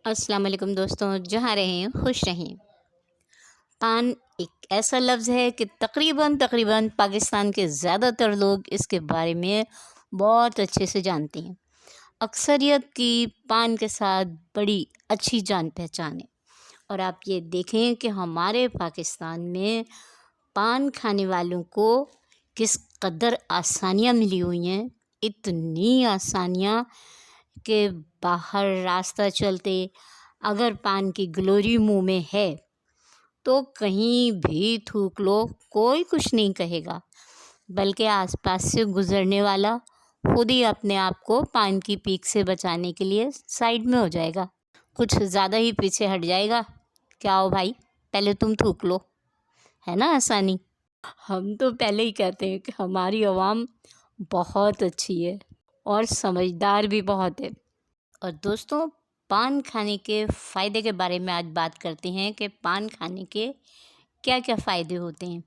السلام علیکم دوستوں، جہاں رہیں خوش رہیں۔ پان ایک ایسا لفظ ہے کہ تقریباً پاکستان کے زیادہ تر لوگ اس کے بارے میں بہت اچھے سے جانتے ہیں۔ اکثریت کی پان کے ساتھ بڑی اچھی جان پہچان ہے، اور آپ یہ دیکھیں کہ ہمارے پاکستان میں پان کھانے والوں کو کس قدر آسانیاں ملی ہوئی ہیں، اتنی آسانیاں کہ باہر راستہ چلتے اگر پان کی گلوری منہ میں ہے تو کہیں بھی تھوک لو، کوئی کچھ نہیں کہے گا، بلکہ آس پاس سے گزرنے والا خود ہی اپنے آپ کو پان کی پیک سے بچانے کے لیے سائڈ میں ہو جائے گا، کچھ زیادہ ہی پیچھے ہٹ جائے گا۔ کیا ہو بھائی، پہلے تم تھوک لو، ہے نا آسانی۔ ہم تو پہلے ہی کہتے ہیں کہ ہماری عوام بہت اچھی ہے اور سمجھدار بھی بہت ہے۔ اور دوستوں، پان کھانے کے فائدے کے بارے میں آج بات کرتے ہیں کہ پان کھانے کے کیا کیا فائدے ہوتے ہیں،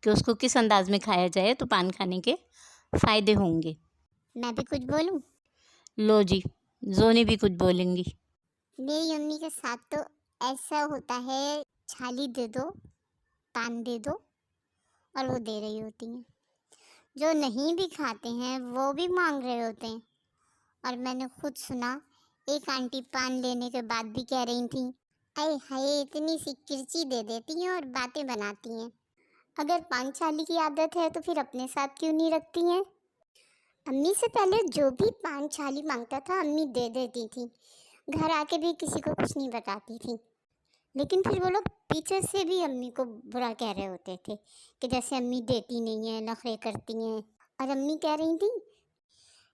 کہ اس کو کس انداز میں کھایا جائے تو پان کھانے کے فائدے ہوں گے۔ میں بھی کچھ بولوں؟ لو جی، زونی بھی کچھ بولیں گی۔ میری امی کے ساتھ تو ایسا ہوتا ہے، چھالی دے دو، پان دے دو، اور وہ دے رہی ہوتی ہیں۔ جو نہیں بھی کھاتے ہیں وہ بھی مانگ رہے ہوتے ہیں۔ اور میں نے خود سنا، ایک آنٹی پان لینے کے بعد بھی کہہ رہی تھیں، اے ہائے اتنی سی کرچی دے دیتی ہیں اور باتیں بناتی ہیں۔ اگر پان چھالی کی عادت ہے تو پھر اپنے ساتھ کیوں نہیں رکھتی ہیں؟ امی سے پہلے جو بھی پان چھالی مانگتا تھا امی دے دیتی تھی، گھر آ کے بھی کسی کو کچھ نہیں بتاتی تھی۔ لیکن پھر وہ لوگ پیچھے سے بھی امی کو برا کہہ رہے ہوتے تھے کہ جیسے امی دیتی نہیں ہیں، نخرے کرتی ہیں۔ اور امی کہہ رہی تھیں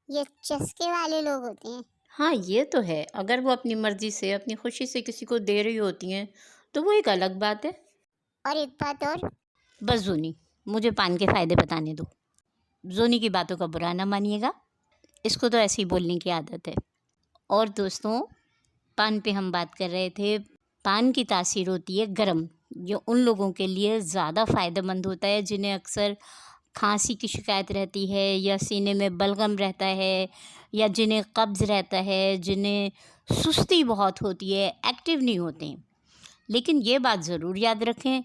یہ چسکے والے لوگ ہوتے ہیں۔ ہاں یہ تو ہے، اگر وہ اپنی مرضی سے اپنی خوشی سے کسی کو دے رہی ہوتی ہیں تو وہ ایک الگ بات ہے۔ اور ایک بات اور، بس زونی، مجھے پان کے فائدے بتانے دو۔ زونی کی باتوں کا برا نہ مانیے گا، اس کو تو ایسے ہی بولنے کی عادت ہے۔ اور دوستوں، پان پہ ہم بات کر رہے تھے، پان کی تاثیر ہوتی ہے گرم، جو ان لوگوں کے لیے زیادہ فائدہ مند ہوتا ہے جنہیں اکثر کھانسی کی شکایت رہتی ہے، یا سینے میں بلغم رہتا ہے، یا جنہیں قبض رہتا ہے، جنہیں سستی بہت ہوتی ہے، ایکٹیو نہیں ہوتے ہیں۔ لیکن یہ بات ضرور یاد رکھیں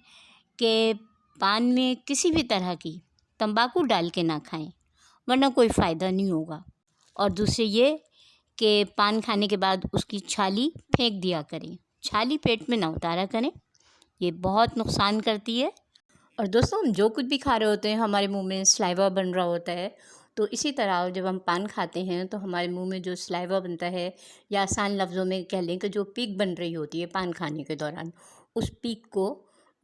کہ پان میں کسی بھی طرح کی تمباکو ڈال کے نہ کھائیں، ورنہ کوئی فائدہ نہیں ہوگا۔ اور دوسرے یہ کہ پان کھانے کے بعد اس کی چھالی پھینک دیا کریں، چھالی پیٹ میں نہ اتارا کریں، یہ بہت نقصان کرتی ہے۔ اور دوستوں، ہم جو کچھ بھی کھا رہے ہوتے ہیں ہمارے منہ میں سلائیوا بن رہا ہوتا ہے، تو اسی طرح جب ہم پان کھاتے ہیں تو ہمارے منہ میں جو سلائیوا بنتا ہے، یا آسان لفظوں میں کہہ لیں کہ جو پیک بن رہی ہوتی ہے پان کھانے کے دوران، اس پیک کو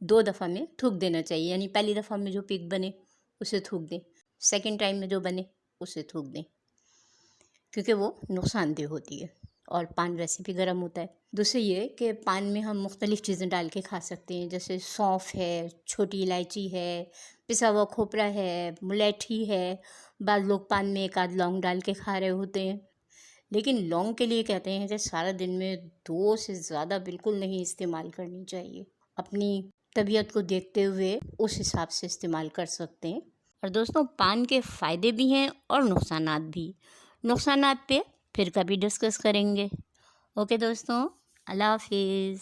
2 دفعہ میں تھوک دینا چاہیے۔ یعنی پہلی دفعہ میں جو پیک بنے اسے تھوک دیں، سیکنڈ ٹائم میں جو بنے اسے تھوک دیں، کیونکہ وہ نقصان دہ ہوتی ہے، اور پان ویسے بھی گرم ہوتا ہے۔ دوسرے یہ کہ پان میں ہم مختلف چیزیں ڈال کے کھا سکتے ہیں، جیسے سونف ہے، چھوٹی الائچی ہے، پسا ہوا کھوپرا ہے، ملیٹھی ہے، بعض لوگ پان میں ایک آدھ لونگ ڈال کے کھا رہے ہوتے ہیں۔ لیکن لونگ کے لیے کہتے ہیں کہ سارا دن میں 2 سے زیادہ بالکل نہیں استعمال کرنی چاہیے، اپنی طبیعت کو دیکھتے ہوئے اس حساب سے استعمال کر سکتے ہیں۔ اور دوستوں، پان کے فائدے بھی ہیں اور نقصانات بھی، نقصانات پہ پھر کبھی ڈسکس کریں گے۔ اوکے دوستوں، اللہ حافظ۔